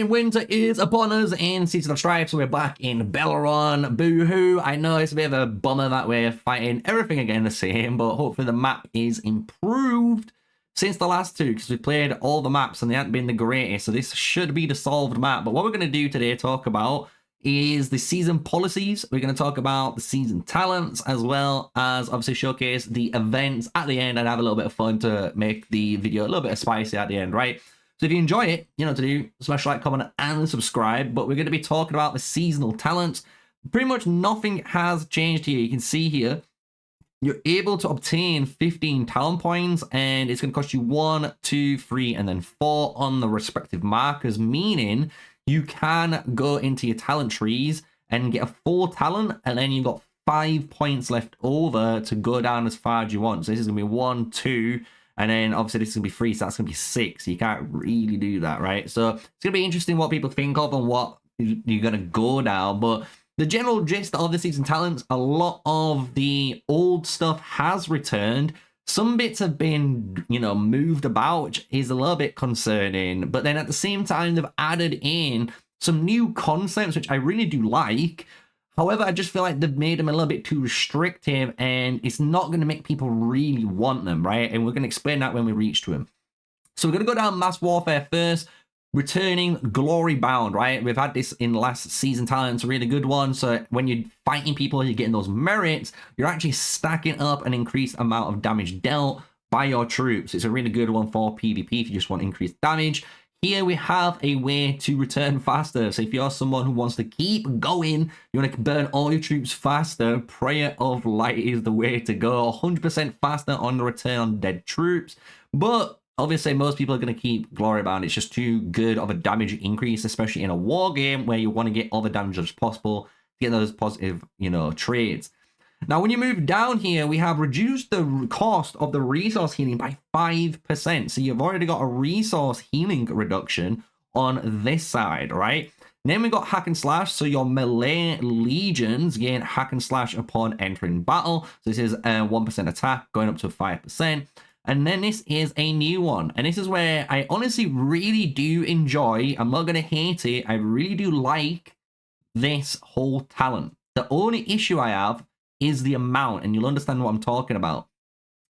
Winter is upon us in Season of Strife, so we're back in Belleron. Boo-hoo. I know it's a bit of a bummer that we're fighting everything again the same, but hopefully the map is improved since the last two, because we played all the maps and they haven't been the greatest, so this should be the solved map. But what we're going to do today, talk about, is the season policies. We're going to talk about the season talents, as well as obviously showcase the events at the end and have a little bit of fun to make the video a little bit spicy at the end, right? So if you enjoy it, you know what to do, smash like, comment, and subscribe. But we're going to be talking about the seasonal talents. Pretty much nothing has changed here. You can see here, you're able to obtain 15 talent points, and it's going to cost you 1, 2, 3, and then 4 on the respective markers, meaning you can go into your talent trees and get a 4 talent, and then you've got 5 points left over to go down as far as you want. So this is going to be 1, 2, and then obviously this is going to be 3, so that's going to be 6. You can't really do that, right? So it's going to be interesting what people think of and what you're going to go down. But the general gist of the season talents, a lot of the old stuff has returned. Some bits have been, you know, moved about, which is a little bit concerning. But then at the same time, they've added in some new concepts, which I really do like. However, I just feel like they've made them a little bit too restrictive, and it's not going to make people really want them, right? And we're going to explain that when we reach to them. So we're going to go down Mass Warfare first. Returning Glory Bound, right? We've had this in last season talents, a really good one. So when you're fighting people, you're getting those merits, you're actually stacking up an increased amount of damage dealt by your troops. It's a really good one for PvP if you just want increased damage. Here we have a way to return faster. So if you're someone who wants to keep going, you want to burn all your troops faster, Prayer of Light is the way to go. 100% faster on the return on dead troops. But obviously, most people are going to keep Glory Bound. It's just too good of a damage increase, especially in a war game where you want to get all the damage as possible to get those positive, you know, trades. Now, when you move down here, we have reduced the cost of the resource healing by 5%. So you've already got a resource healing reduction on this side, right? Then we got Hack and Slash. So your melee legions gain Hack and Slash upon entering battle. So this is a 1% attack going up to 5%. And then this is a new one. And this is where I honestly really do enjoy. I'm not going to hate it. I really do like this whole talent. The only issue I have is the amount, and you'll understand what I'm talking about.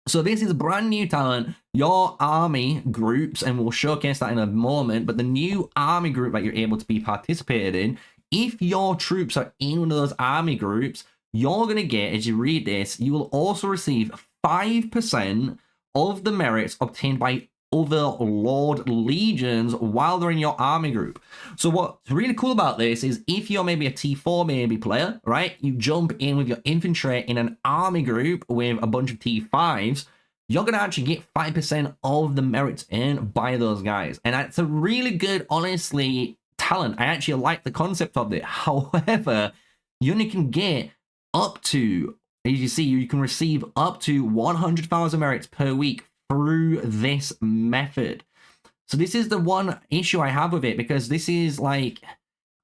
So this is a brand new talent, your army groups, and we'll showcase that in a moment. But the new army group that you're able to be participated in, if your troops are in one of those army groups, you're going to get, as you read this, you will also receive 5% of the merits obtained by other Lord Legions while they're in your army group. So what's really cool about this is if you're maybe a T4 maybe player, right? You jump in with your infantry in an army group with a bunch of T5s, you're going to actually get 5% of the merits earned by those guys. And that's a really good, honestly, talent. I actually like the concept of it. However, you only can get up to, as you see, you can receive up to 100,000 merits per week through this method. So this is the one issue I have with it, because this is like,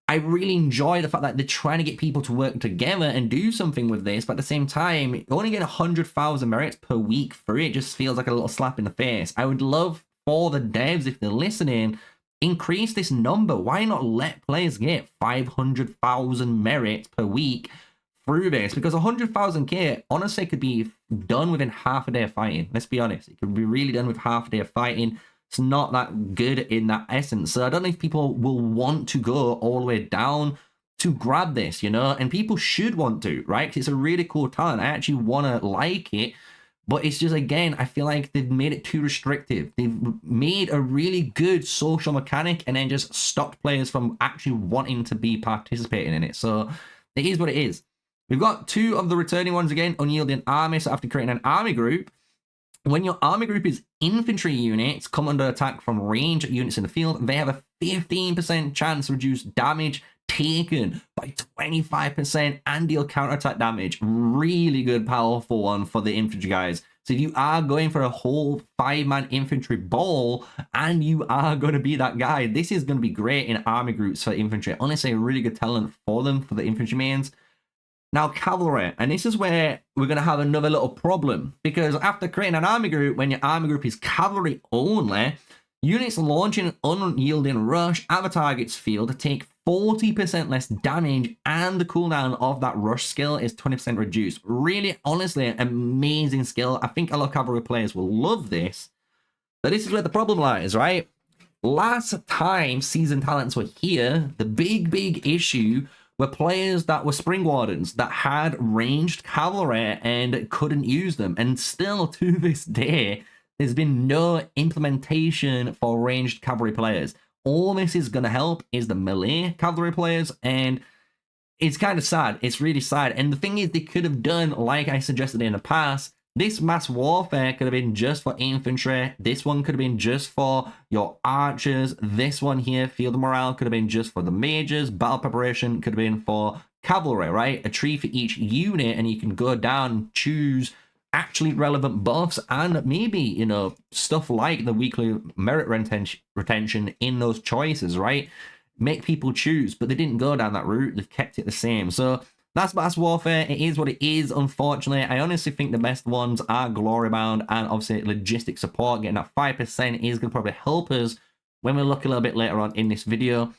I really enjoy the fact that they're trying to get people to work together and do something with this, but at the same time, you only get 100,000 merits per week for it. It just feels like a little slap in the face. I would love for the devs, if they're listening, increase this number. Why not let players get 500,000 merits per week through this? Because 100,000k honestly could be done within half a day of fighting. Let's be honest, it could be really done with half a day of fighting. It's not that good in that essence. So I don't know if people will want to go all the way down to grab this, you know, and people should want to, right? Because it's a really cool talent. I actually want to like it, but it's just, again, I feel like they've made it too restrictive. They've made a really good social mechanic and then just stopped players from actually wanting to be participating in it. So it is what it is. We've got 2 of the returning ones again, Unyielding Army. So after creating an army group, when your army group is infantry units come under attack from ranged units in the field, they have a 15% chance to reduce damage taken by 25% and deal counterattack damage. Really good, powerful one for the infantry guys. So if you are going for a whole 5-man infantry ball and you are going to be that guy, this is going to be great in army groups for infantry. Honestly, a really good talent for them, for the infantry mains. Now, cavalry, and this is where we're going to have another little problem, because after creating an army group, when your army group is cavalry only, Units launching an unyielding rush at the target's field take 40% less damage, and the cooldown of that rush skill is 20% reduced. Really, honestly, amazing skill. I think a lot of cavalry players will love this. But this is where the problem lies, right? Last time season talents were here, the big issue were players that were Spring Wardens that had ranged cavalry and couldn't use them. And still to this day, there's been no implementation for ranged cavalry players. All this is going to help is the melee cavalry players, and it's kind of sad. It's really sad. And the thing is, they could have done, like I suggested in the past, this mass warfare could have been just for infantry. This one could have been just for your archers. This one here, field morale, could have been just for the mages. Battle preparation could have been for cavalry, right? A tree for each unit, and you can go down and choose actually relevant buffs and maybe, you know, stuff like the weekly merit retention in those choices, right? Make people choose, but they didn't go down that route. They've kept it the same. So that's mass warfare. It is what it is, unfortunately. I honestly think the best ones are glory bound, and obviously logistic support. Getting that 5% is going to probably help us when we look a little bit later on in this video.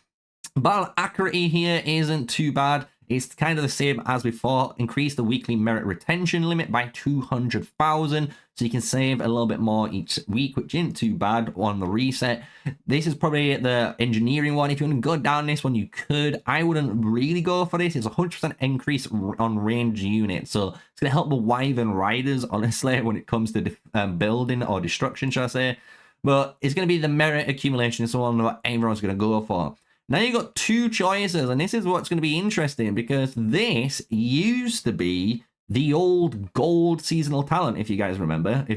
Battle accuracy here isn't too bad. It's kind of the same as before. Increase the weekly merit retention limit by 200,000, so you can save a little bit more each week, which isn't too bad on the reset. This is probably the engineering one. If you want to go down this one, you could. I wouldn't really go for this. It's a 100% increase on range units, so it's going to help the Wyvern Riders, honestly, when it comes to building or destruction, should I say. But it's going to be the merit accumulation. It's the one that everyone's going to go for. Now you got two choices, and this is what's going to be interesting, because this used to be the old gold seasonal talent, if you guys remember.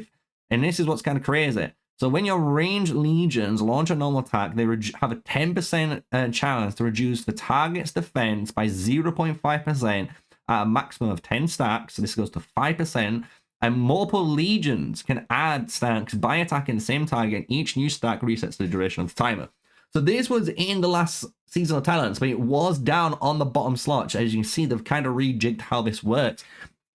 And this is what's kind of crazy. So when your ranged legions launch a normal attack, they have a 10% chance to reduce the target's defense by 0.5% at a maximum of 10 stacks. So this goes to 5%. And multiple legions can add stacks by attacking the same target. Each new stack resets the duration of the timer. So this was in the last seasonal talents, but it was down on the bottom slot. As you can see, they've kind of rejigged how this works.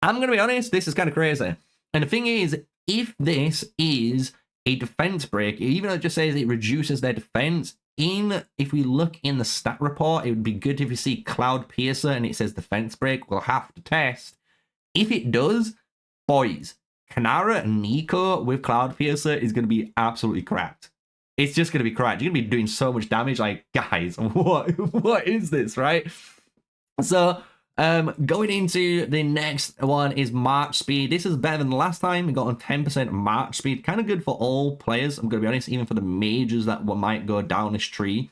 I'm going to be honest, this is kind of crazy. And the thing is, if this is a defense break, even though it just says it reduces their defense, if we look in the stat report, it would be good if you see Cloud Piercer and it says defense break. We'll have to test. If it does, boys, Kanara and Nico with Cloud Piercer is going to be absolutely cracked. It's just going to be cracked. You're going to be doing so much damage. Like, guys, what is this, right? So, going into the next one is March Speed. This is better than the last time. We got on 10% March Speed. Kind of good for all players, I'm going to be honest, even for the mages that might go down this tree.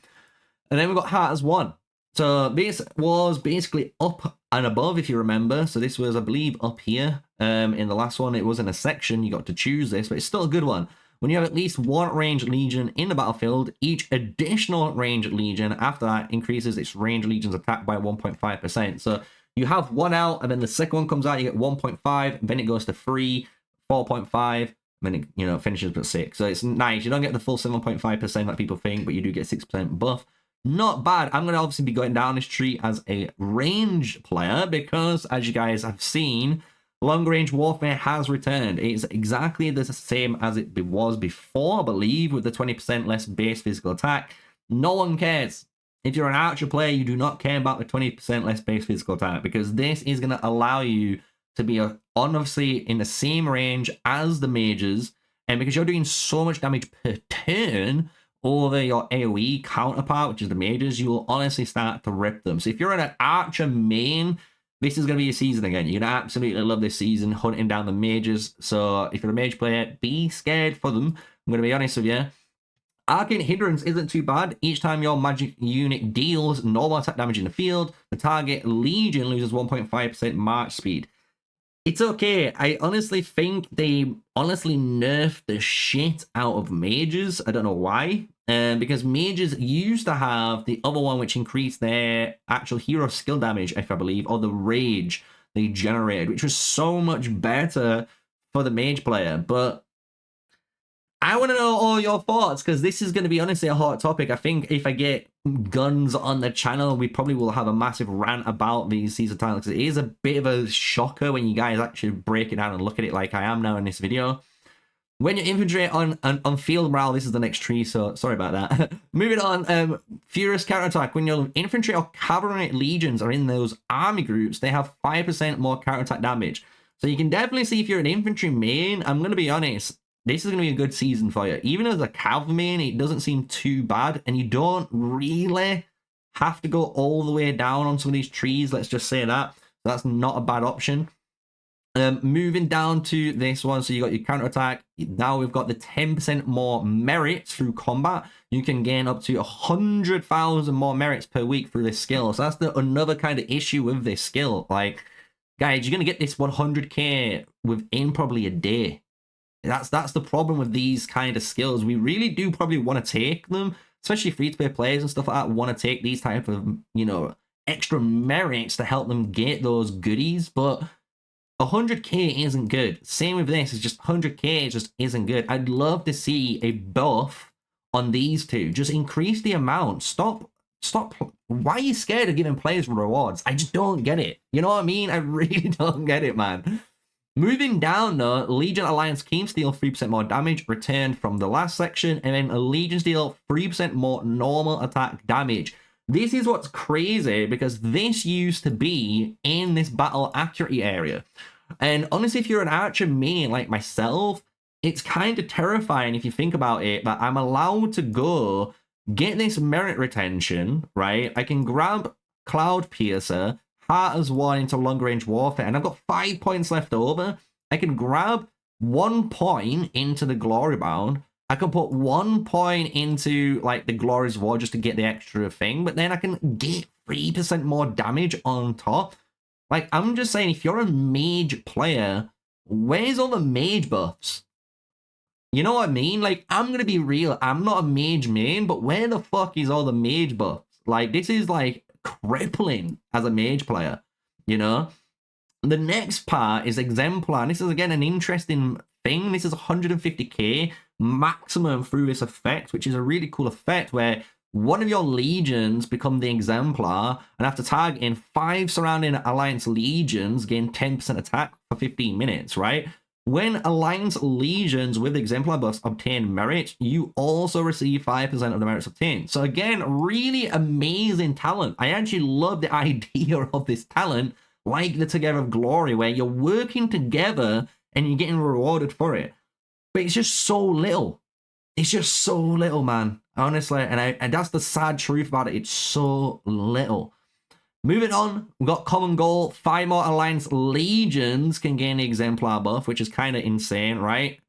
And then we've got Heart as 1. So, this was basically up and above, if you remember. So, this was, I believe, up here. In the last one, it was in a section. You got to choose this, but it's still a good one. When you have at least one ranged legion in the battlefield, each additional ranged legion after that increases its ranged legion's attack by 1.5%. So you have one out, and then the second one comes out, you get 1.5, then it goes to 3, 4.5, and then it, you know, finishes with 6. So it's nice. You don't get the full 7.5% like people think, but you do get 6% buff. Not bad. I'm going to obviously be going down this tree as a ranged player because, as you guys have seen, long-range warfare has returned. It's exactly the same as it was before, I believe, with the 20% less base physical attack. No one cares. If you're an archer player, you do not care about the 20% less base physical attack, because this is going to allow you to be obviously in the same range as the mages, and because you're doing so much damage per turn over your AoE counterpart, which is the mages, you will honestly start to rip them. So if you're an archer main, this is going to be your season again. You're going to absolutely love this season, hunting down the mages. So if you're a mage player, be scared for them. I'm going to be honest with you. Arcane Hindrance isn't too bad. Each time your magic unit deals normal attack damage in the field, the target legion loses 1.5% march speed. It's okay. I honestly think they honestly nerfed the shit out of mages. I don't know why. Because mages used to have the other one which increased their actual hero skill damage, if I believe, or the rage they generated, which was so much better for the mage player. But I want to know all your thoughts, because this is going to be honestly a hot topic. I think if I get guns on the channel, we probably will have a massive rant about these season titles. It is a bit of a shocker when you guys actually break it down and look at it like I am now in this video. When your infantry on field morale, this is the next tree, so sorry about that. Moving on, Furious Counterattack. When your infantry or cavalry legions are in those army groups, they have 5% more counterattack damage. So you can definitely see if you're an infantry main, I'm going to be honest, this is going to be a good season for you. Even as a cav main, it doesn't seem too bad, and you don't really have to go all the way down on some of these trees, let's just say that. So that's not a bad option. Moving down to this one, so you got your counterattack. Now we've got the 10% more merits through combat. You can gain up to 100,000 more merits per week through this skill. So that's another kind of issue with this skill. Like, guys, you're going to get this 100k within probably a day. That's the problem with these kind of skills. We really do probably want to take them, especially free-to-play players and stuff like that, want to take these type of, you know, extra merits to help them get those goodies, but 100k isn't good. Same with this, it's just 100k just isn't good. I'd love to see a buff on these two. Just increase the amount. Stop. Why are you scared of giving players rewards? I just don't get it. You know what I mean? I really don't get it, man. Moving down though, Legion Alliance Keeps deal 3% more damage returned from the last section, and then Legions deal 3% more normal attack damage. This is what's crazy, because this used to be in this battle accuracy area. And honestly, if you're an archer main like myself, it's kind of terrifying if you think about it, that I'm allowed to go get this merit retention, right? I can grab Cloud Piercer, Heart as 1 into long range warfare, and I've got 5 points left over. I can grab 1 point into the Glory Bound. I can put 1 point into like the Glorious War just to get the extra thing, but then I can get 3% more damage on top. Like, I'm just saying, if you're a mage player, where's all the mage buffs? You know what I mean? Like, I'm gonna be real, I'm not a mage main, but where the fuck is all the mage buffs? Like, this is like crippling as a mage player, you know? The next part is Exemplar, and this is again an interesting thing. This is 150k maximum through this effect, which is a really cool effect where one of your legions become the Exemplar, and after targeting 5 surrounding Alliance legions, gain 10% attack for 15 minutes, right? When Alliance legions with Exemplar buffs obtain merit, you also receive 5% of the merits obtained. So again, really amazing talent. I actually love the idea of this talent, like the Together of Glory, where you're working together and you're getting rewarded for it. But it's just so little. It's just so little, man. Honestly, and that's the sad truth about it. It's so little. Moving on, we've got Common Goal. 5 more Alliance Legions can gain the Exemplar buff, which is kind of insane, right?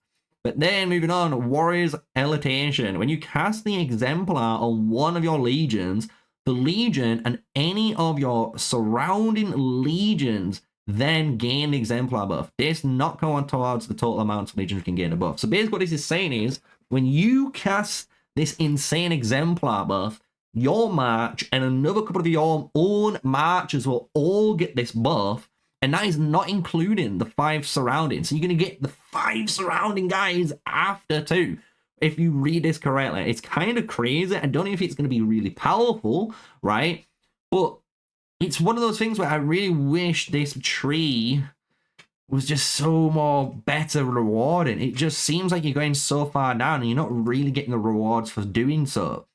But then, moving on, Warrior's Elitation. When you cast the Exemplar on one of your legions, the legion and any of your surrounding legions then gain the Exemplar buff. This not going towards the total amount of legions can gain a buff. So basically what this is saying is, when you cast this insane Exemplar buff, your march and another couple of your own marches will all get this buff, and that is not including the 5 surrounding. So you're going to get the 5 surrounding guys after too, if you read this correctly. It's kind of crazy. I don't know if it's going to be really powerful, right? But it's one of those things where I really wish this tree was just so more better rewarding. It just seems like you're going so far down and you're not really getting the rewards for doing so.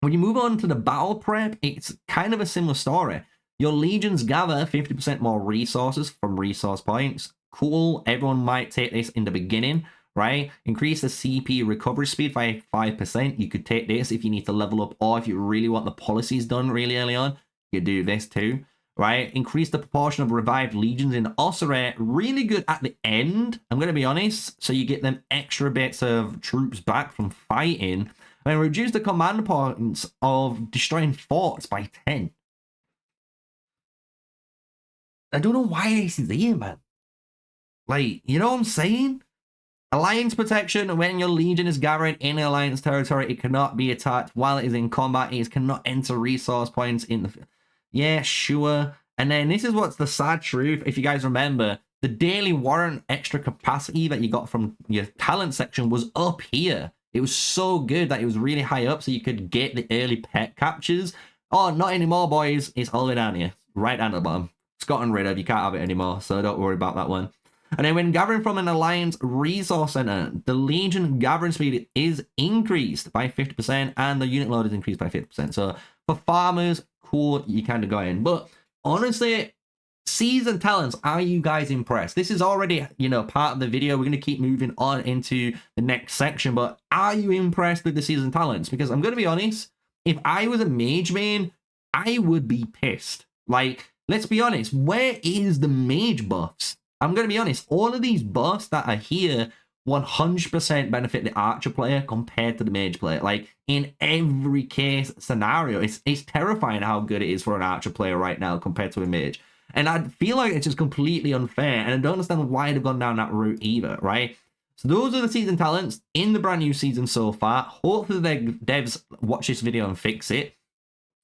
When you move on to the battle prep, it's kind of a similar story. Your legions gather 50% more resources from resource points. Cool, everyone might take this in the beginning, right? Increase the CP recovery speed by 5%. You could take this if you need to level up, or if you really want the policies done really early on, you could do this too, right? Increase the proportion of revived legions in Ossuary. Really good at the end, I'm going to be honest. So you get them extra bits of troops back from fighting. And reduce the command points of destroying forts by 10. I don't know why this is here, man. Like, you know what I'm saying? Alliance protection. When your legion is gathering in Alliance territory, it cannot be attacked while it is in combat. It cannot enter resource points in the... Yeah, sure. And then this is what's the sad truth. If you guys remember, the daily warrant extra capacity that you got from your talent section was up here. It was so good that it was really high up, so you could get the early pet captures. Oh, not anymore, boys. It's all the way down here. Right down at the bottom. It's gotten rid of. You can't have it anymore, so don't worry about that one. And then when gathering from an alliance resource center, the Legion gathering speed is increased by 50% and the unit load is increased by 50%. So for farmers, cool, you kind of go in. But honestly, season talents, are you guys impressed? This is already, you know, part of the video. We're going to keep moving on into the next section, but are you impressed with the season talents? Because I'm going to be honest, if I was a mage main, I would be pissed. Like, let's be honest, where is the mage buffs? I'm going to be honest, all of these buffs that are here 100% benefit the archer player compared to the mage player. Like, in every case scenario, it's terrifying how good it is for an archer player right now compared to a mage. And I feel like it's just completely unfair, and I don't understand why they've gone down that route either, right? So those are the season talents in the brand new season so far. Hopefully the devs watch this video and fix it.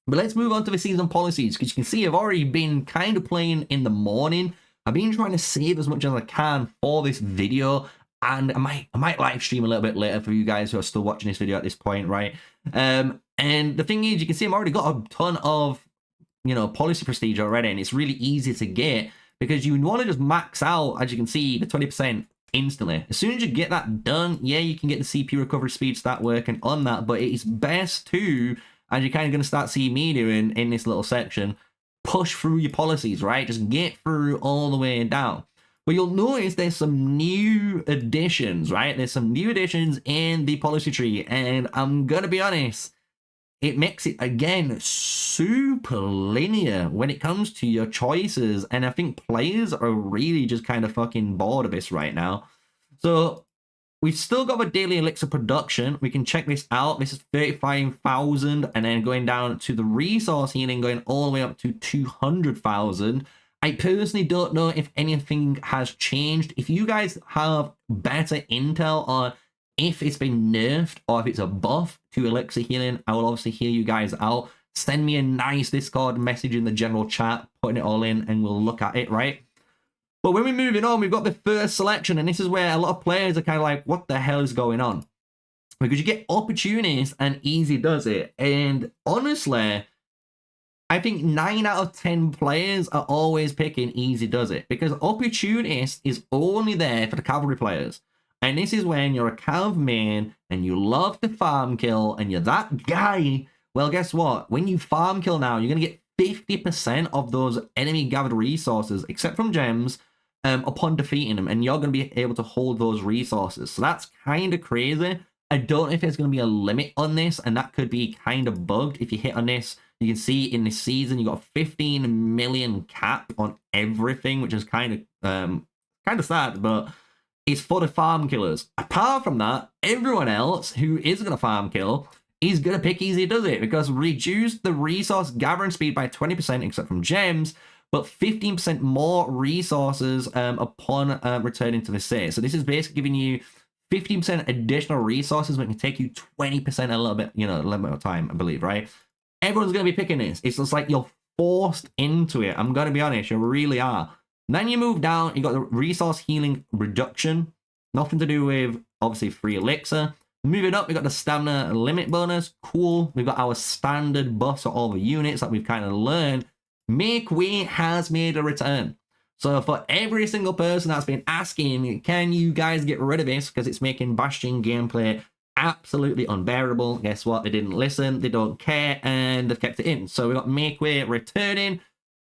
But let's move on to the season policies, because you can see I've already been kind of playing in the morning. I've been trying to save as much as I can for this video, and I might live stream a little bit later for you guys who are still watching this video at this point, right? And the thing is, you can see I've already got a ton of, you know, policy prestige already, and it's really easy to get because you want to just max out, as you can see, the 20% instantly. As soon as you get that done, yeah, you can get the CPU recovery speed, start working on that, but it's best to, as you're kind of going to start seeing me doing in this little section, push through your policies, right? Just get through all the way down. But you'll notice there's some new additions, right? There's some new additions in the policy tree, and I'm going to be honest, it makes it, again, super linear when it comes to your choices. And I think players are really just kind of fucking bored of this right now. So we've still got a daily elixir production. We can check this out. This is 35,000. And then going down to the resource healing, going all the way up to 200,000. I personally don't know if anything has changed. If you guys have better intel on if it's been nerfed or if it's a buff to elixir healing, I will obviously hear you guys out. Send me a nice Discord message in the general chat, putting it all in, and we'll look at it, right? But when we're moving on, we've got the first selection, and this is where a lot of players are kind of like, what the hell is going on? Because you get opportunist and easy does it. And honestly, I think 9 out of 10 players are always picking easy does it, because opportunist is only there for the cavalry players. And this is when you're a cav main and you love to farm kill and you're that guy. Well, guess what? When you farm kill now, you're going to get 50% of those enemy gathered resources, except from gems, upon defeating them. And you're going to be able to hold those resources. So that's kind of crazy. I don't know if there's going to be a limit on this, and that could be kind of bugged. If you hit on this, you can see in this season, you got a 15 million cap on everything, which is kind of sad, but it's for the farm killers. Apart from that, everyone else who is going to farm kill is going to pick easy does it, because reduce the resource gathering speed by 20% except from gems, but 15% more resources upon returning to the city. So this is basically giving you 15% additional resources, but it can take you 20% a little bit, you know, a little bit of time, I believe, right? Everyone's going to be picking this. It's just like you're forced into it. I'm going to be honest, you really are. Then you move down, you got the resource healing reduction. Nothing to do with, obviously, free elixir. Moving up, we got the stamina limit bonus. Cool. We've got our standard buffs for all the units that we've kind of learned. Make Way has made a return. So for every single person that's been asking, can you guys get rid of this because it's making Bastion gameplay absolutely unbearable, guess what? They didn't listen, they don't care, and they've kept it in. So we got Make Way returning.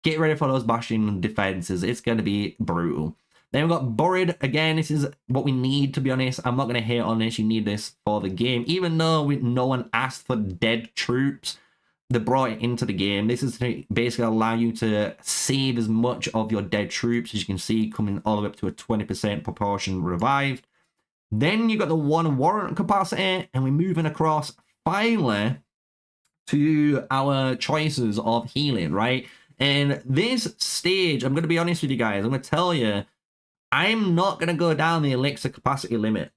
Get ready for those Bastion defenses. It's going to be brutal. Then we've got Buried. Again, this is what we need, to be honest. I'm not going to hate on this. You need this for the game. Even though no one asked for dead troops, they brought it into the game. This is to basically allow you to save as much of your dead troops, as you can see, coming all the way up to a 20% proportion revived. Then you've got the 1 warrant capacity, and we're moving across, finally, to our choices of healing, right? And this stage, I'm going to be honest with you guys, I'm going to tell you, I'm not going to go down the elixir capacity limit,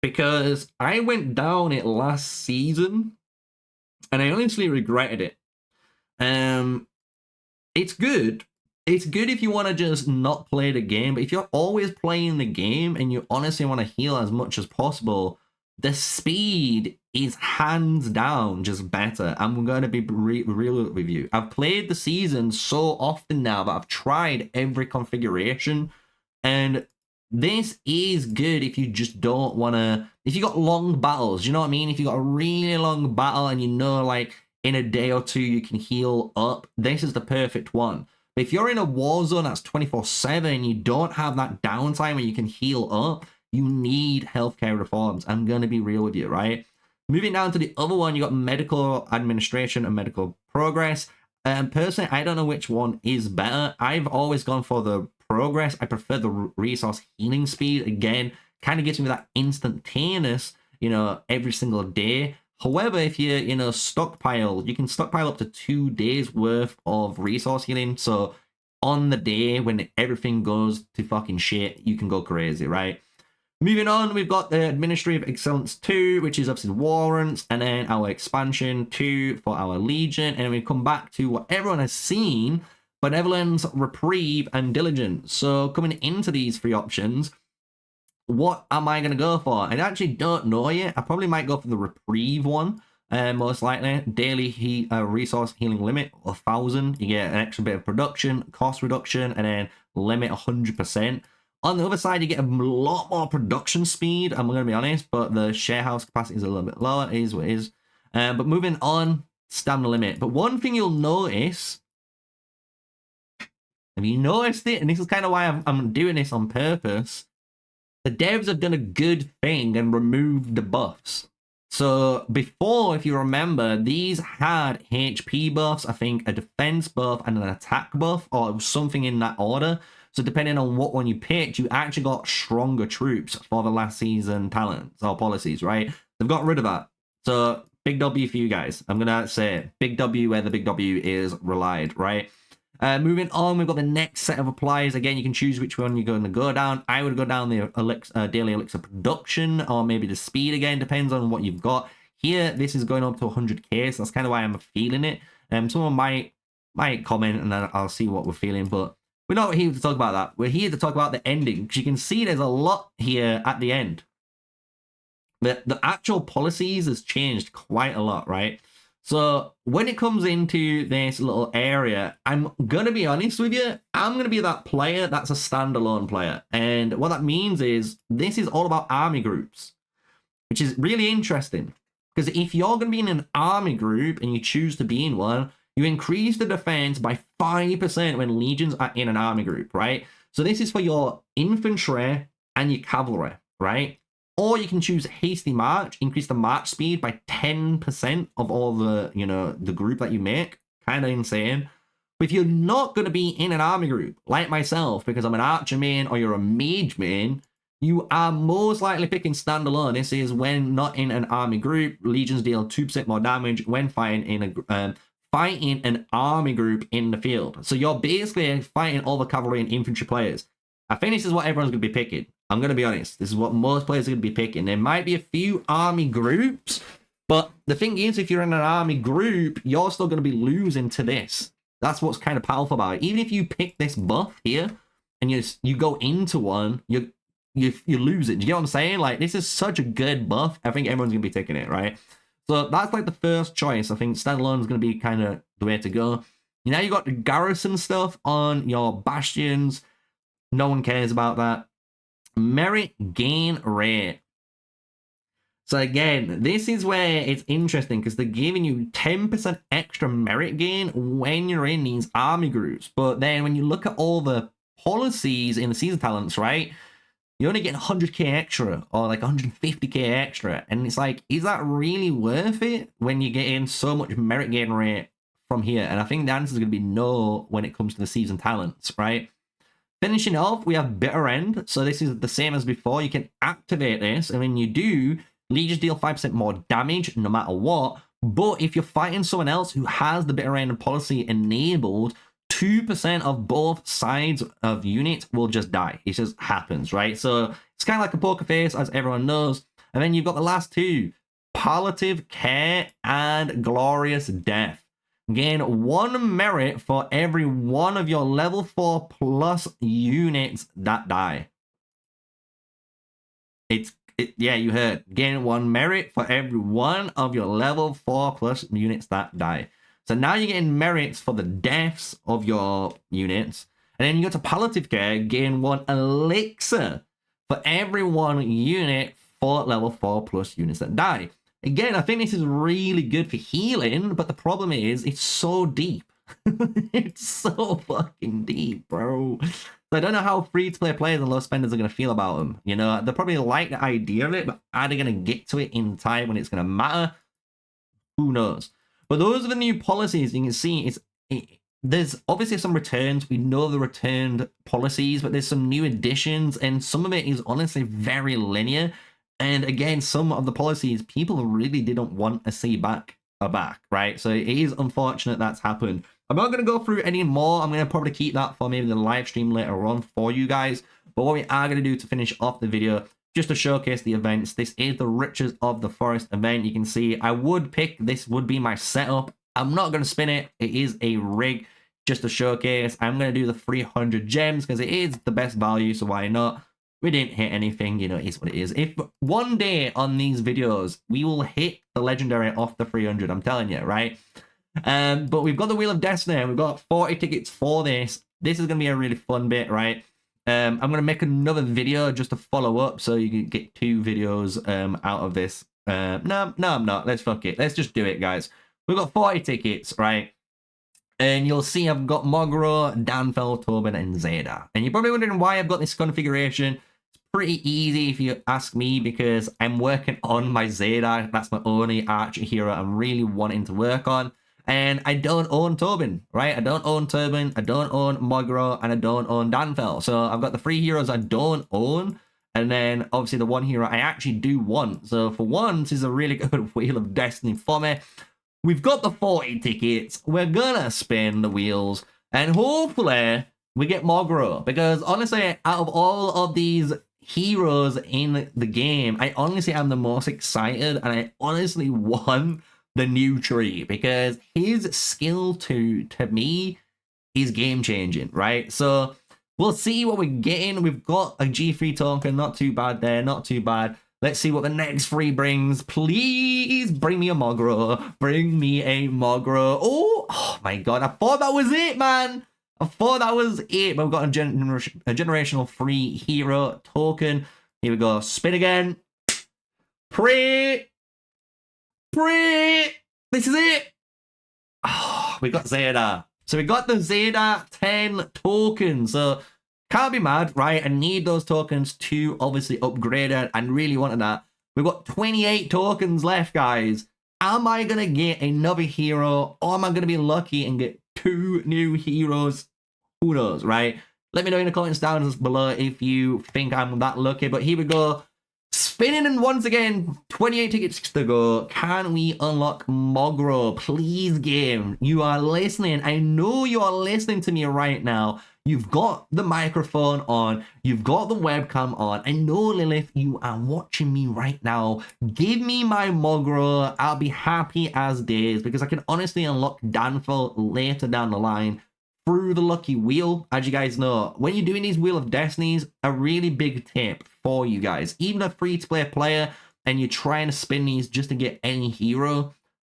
because I went down it last season and I honestly regretted it. It's good. It's good if you want to just not play the game, but if you're always playing the game and you honestly want to heal as much as possible, the speed is hands down just better. I'm going to be real with you. I've played the season so often now that I've tried every configuration. And this is good if you just don't want to, if you got long battles, you know what I mean? If you got a really long battle and you know, like, in a day or two you can heal up, this is the perfect one. But if you're in a war zone that's 24/7, you don't have that downtime where you can heal up, you need healthcare reforms. I'm going to be real with you, right? Moving down to the other one, you got medical administration and medical progress. Personally, I don't know which one is better. I've always gone for the progress. I prefer the resource healing speed. Again, kind of gets me that instantaneous, you know, every single day. However, if you stockpile, you can stockpile up to 2 days worth of resource healing. So on the day when everything goes to fucking shit, you can go crazy, right? Moving on, we've got the Administrative Excellence 2, which is obviously warrants, and then our expansion 2 for our Legion, and then we come back to what everyone has seen, Benevolence, Reprieve, and Diligence. So coming into these 3 options, what am I going to go for? I actually don't know yet. I probably might go for the Reprieve one, most likely. Daily resource healing limit, 1,000. You get an extra bit of production, cost reduction, and then limit 100%. On the other side, you get a lot more production speed, I'm going to be honest, but the share house capacity is a little bit lower. It is what it is. But moving on, stamina limit. But one thing you'll notice, have you noticed it? And this is kind of why I'm doing this on purpose. The devs have done a good thing and removed the buffs. So before, if you remember, these had HP buffs, I think a defense buff and an attack buff, or something in that order. So depending on what one you picked, you actually got stronger troops for the last season talents or policies, right? They've got rid of that. So big W for you guys. I'm going to say big W where the big W is relied, right? Moving on, we've got the next set of applies. Again, you can choose which one you're going to go down. I would go down the daily elixir production, or maybe the speed again, depends on what you've got. Here, this is going up to 100k, so that's kind of why I'm feeling it. Someone might comment and then I'll see what we're feeling, but we're not here to talk about that. We're here to talk about the ending, because you can see there's a lot here at the end. The actual policies has changed quite a lot, right? So when it comes into this little area, I'm going to be honest with you, I'm going to be that player that's a standalone player. And what that means is this is all about army groups, which is really interesting. Because if you're going to be in an army group and you choose to be in one, you increase the defense by 5% when legions are in an army group, right? So this is for your infantry and your cavalry, right? Or you can choose hasty march, increase the march speed by 10% of all the, the group that you make. Kind of insane. But if you're not going to be in an army group, like myself, because I'm an archer main or you're a mage main, you are most likely picking standalone. This is when not in an army group, legions deal 2% more damage when fighting in fighting an army group in the field. So you're basically fighting all the cavalry and infantry players. I think this is what everyone's going to be picking. I'm going to be honest. This is what most players are going to be picking. There might be a few army groups, but the thing is, if you're in an army group, you're still going to be losing to this. That's what's kind of powerful about it. Even if you pick this buff here and you go into one, you lose it. Do you get what I'm saying? Like, this is such a good buff. I think everyone's going to be taking it, right? So that's like the first choice. I think standalone is going to be kind of the way to go. Now you got the garrison stuff on your bastions. No one cares about that. Merit gain rate. So again, this is where it's interesting because they're giving you 10% extra merit gain when you're in these army groups. But then when you look at all the policies in the season talents, right, you only get 100k extra or like 150k extra. And it's like, is that really worth it when you get in so much merit gain rate from here? And I think the answer is going to be no when it comes to the season talents, right? Finishing off, we have Bitter End. So this is the same as before. You can activate this, and when you do, legions deal 5% more damage no matter what. But if you're fighting someone else who has the Bitter End policy enabled, 2% of both sides of units will just die. It just happens, right? So it's kind of like a poker face, as everyone knows. And then you've got the last two, Palliative Care and Glorious Death. Gain 1 merit for every one of your level 4 plus units that die. Yeah, you heard. Gain 1 merit for every one of your level 4 plus units that die. So now you're getting merits for the deaths of your units. And then you go to palliative care, gain 1 elixir for every 1 unit for level 4 plus units that die. Again, I think this is really good for healing, but the problem is it's so deep. It's so fucking deep, bro. So I don't know how free-to-play players and low spenders are going to feel about them. You know, they probably like the idea of it, but are they going to get to it in time when it's going to matter? Who knows? But those are the new policies. You can see there's obviously some returns. We know the returned policies, but there's some new additions, and some of it is honestly very linear. And again, some of the policies people really didn't want to see back, right? So it is unfortunate that's happened. I'm not going to go through any more. I'm going to probably keep that for maybe the live stream later on for you guys. But what we are going to do to finish off the video, just to showcase the events, this is the Riches of the Forest event. You can see I would pick, this would be my setup. I'm not going to spin it. It is a rig just to showcase. I'm going to do the 300 gems because it is the best value, so why not? We didn't hit anything, you know, it is what it is. If one day on these videos, we will hit the legendary off the 300, I'm telling you, right? But we've got the Wheel of Destiny, we've got 40 tickets for this. This is going to be a really fun bit, right? I'm going to make another video just to follow up so you can get 2 videos out of this. No, I'm not. Let's fuck it. Let's just do it, guys. We've got 40 tickets, right? And you'll see I've got Mogro, Danfell, Tobin, and Zeta. And you're probably wondering why I've got this configuration. It's pretty easy if you ask me, because I'm working on my Zeta. That's my only archer hero I'm really wanting to work on. And I don't own Tobin, right? I don't own Tobin, I don't own Mogro, and I don't own Danfell. So I've got the 3 heroes I don't own. And then obviously the 1 hero I actually do want. So for once, is a really good Wheel of Destiny for me. We've got the 40 tickets. We're gonna spin the wheels, and hopefully we get Mogro. Because honestly, out of all of these heroes in the game, I honestly am the most excited, and I honestly want the new tree, because his skill to me is game changing, right? So we'll see what we're getting. We've got a G3 token, not too bad there, not too bad. Let's see what the next free brings. Please bring me a Mogro. Bring me a Mogro. Oh my god. I thought that was it, man. I thought that was it. But we've got a generational free hero token. Here we go. Spin again. This is it. Oh, we got Zeta. So we got the Zeta 10 tokens. So can't be mad, right? I need those tokens to obviously upgrade it. I really wanted that. We've got 28 tokens left, guys. Am I going to get another hero, or am I going to be lucky and get 2 new heroes? Who knows, right? Let me know in the comments down below if you think I'm that lucky. But here we go. Spinning, and once again, 28 tickets to go. Can we unlock Mogro? Please, game. You are listening. I know you are listening to me right now. You've got the microphone on. You've got the webcam on. I know, Lilith, you are watching me right now. Give me my Mogro. I'll be happy as days, because I can honestly unlock Danfell later down the line through the lucky wheel. As you guys know, when you're doing these Wheel of Destinies, a really big tip for you guys, even a free-to-play player, and you're trying to spin these just to get any hero,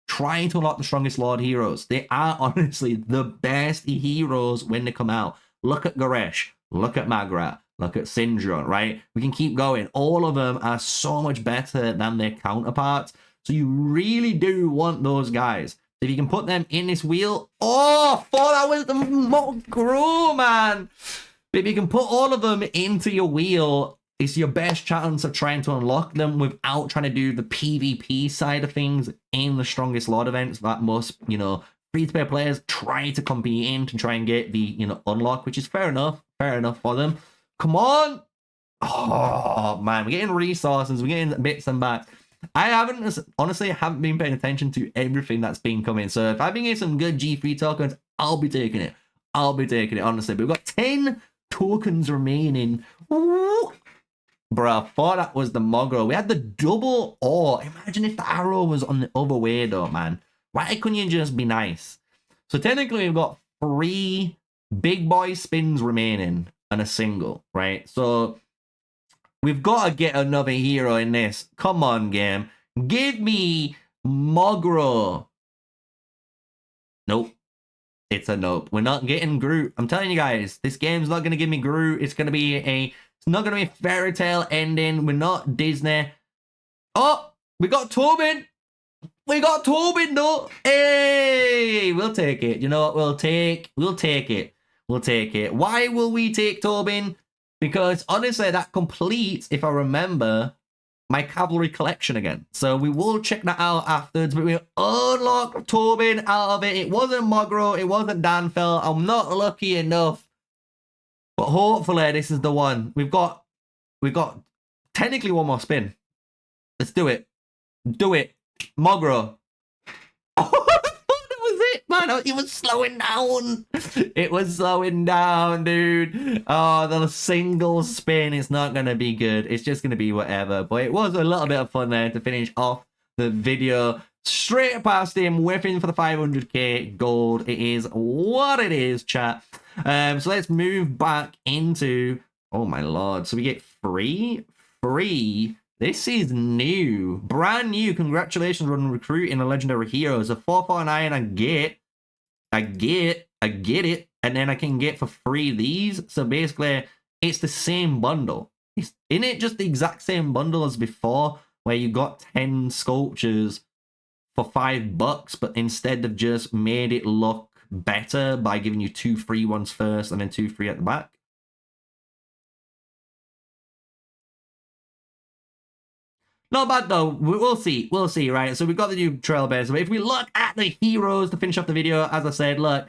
trying to unlock the strongest Lord heroes. They are honestly the best heroes when they come out. Look at Goresh, look at Magra, look at Syndra, right? We can keep going. All of them are so much better than their counterparts. So you really do want those guys. If you can put them in this wheel. Oh, I thought that was the Mogro, man. But if you can put all of them into your wheel, it's your best chance of trying to unlock them without trying to do the PvP side of things in the strongest Lord events that most, you know, free-to-play players try to compete in to try and get the, you know, unlock, which is fair enough for them. Come on. Oh, man, we're getting resources, we're getting bits and bats. I honestly haven't been paying attention to everything that's been coming. So if I've been getting some good G3 tokens, I'll be taking it. Honestly. But we've got 10 tokens remaining. Ooh. Bro, I thought that was the Mogro. We had the double ore. Imagine if the arrow was on the other way, though, man. Why couldn't you just be nice? So technically, we've got 3 big boy spins remaining and a single, right? So we've got to get another hero in this. Come on, game. Give me Mogro. Nope. It's a nope. We're not getting Groot. I'm telling you guys, this game's not going to give me Groot. It's going to be it's not going to be a fairy tale ending. We're not Disney. Oh, we got Tobin. We got Tobin, though. Hey, we'll take it. You know what? We'll take it. We'll take it. Why will we take Tobin? Because honestly, that completes, if I remember, my cavalry collection again. So we will check that out afterwards, but we unlocked Tobin out of it. It wasn't Mogro, it wasn't Danfell. I'm not lucky enough. But hopefully this is the one. We've got technically one more spin. Let's do it. Do it. Mogro. Oh, that was it, man. It was slowing down. It was slowing down, dude. Oh, the single spin is not going to be good. It's just going to be whatever. But it was a little bit of fun there to finish off the video. Straight past him, whiffing for the 500k gold. It is what it is, chat. So let's move back into... Oh, my lord. So we get free. This is new. Brand new. Congratulations on recruiting a legendary hero. It's a 449 I get it. And then I can get for free these. So basically, it's the same bundle. Isn't it just the exact same bundle as before? Where you got 10 sculptures for $5, but instead of just made it look better by giving you 2 free ones first and then 2 free at the back. Not bad though. We'll see, right? So we've got the new trailblazer. But if we look at the heroes to finish off the video, as I said, look,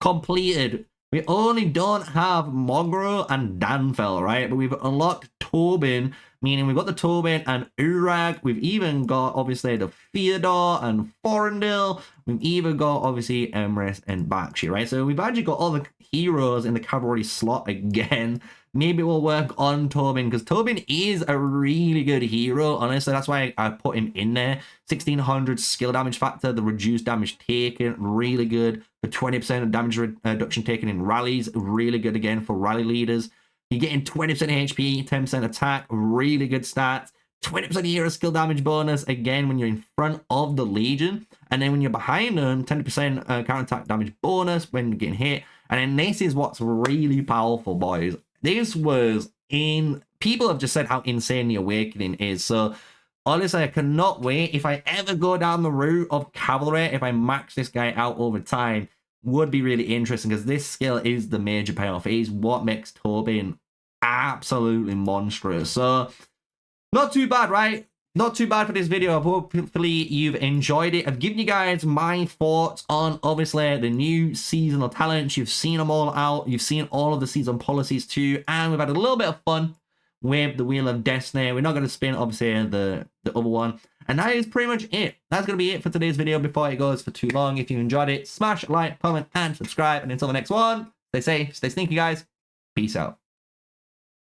completed. We only don't have Mogro and Danfell, right? But we've unlocked Tobin, meaning we've got the Tobin and Urag. We've even got, obviously, the Theodore and Forendil. We've even got, obviously, Emrys and Bakshi, right? So we've actually got all the heroes in the cavalry slot again. Maybe we'll work on Tobin, because Tobin is a really good hero, honestly. That's why I put him in there. 1600 skill damage factor, the reduced damage taken, really good. For 20% of damage reduction taken in rallies, really good again for rally leaders. You're getting 20% HP, 10% attack, really good stats. 20% hero skill damage bonus, again, when you're in front of the Legion. And then when you're behind them, 10% counter-attack damage bonus when you're getting hit. And then this is what's really powerful, boys. This was people have just said how insane the Awakening is. So honestly, I cannot wait. If I ever go down the route of cavalry, if I max this guy out over time, would be really interesting, because this skill is the major payoff. It is what makes Tobin absolutely monstrous. So not too bad, right? Not too bad for this video. Hopefully you've enjoyed it. I've given you guys my thoughts on, obviously, the new seasonal talents. You've seen them all out. You've seen all of the season policies too. And we've had a little bit of fun with the Wheel of Destiny. We're not going to spin, obviously, the other one. And that is pretty much it. That's going to be it for today's video before it goes for too long. If you enjoyed it, smash like, comment, and subscribe. And until the next one, stay safe, stay sneaky, guys. Peace out.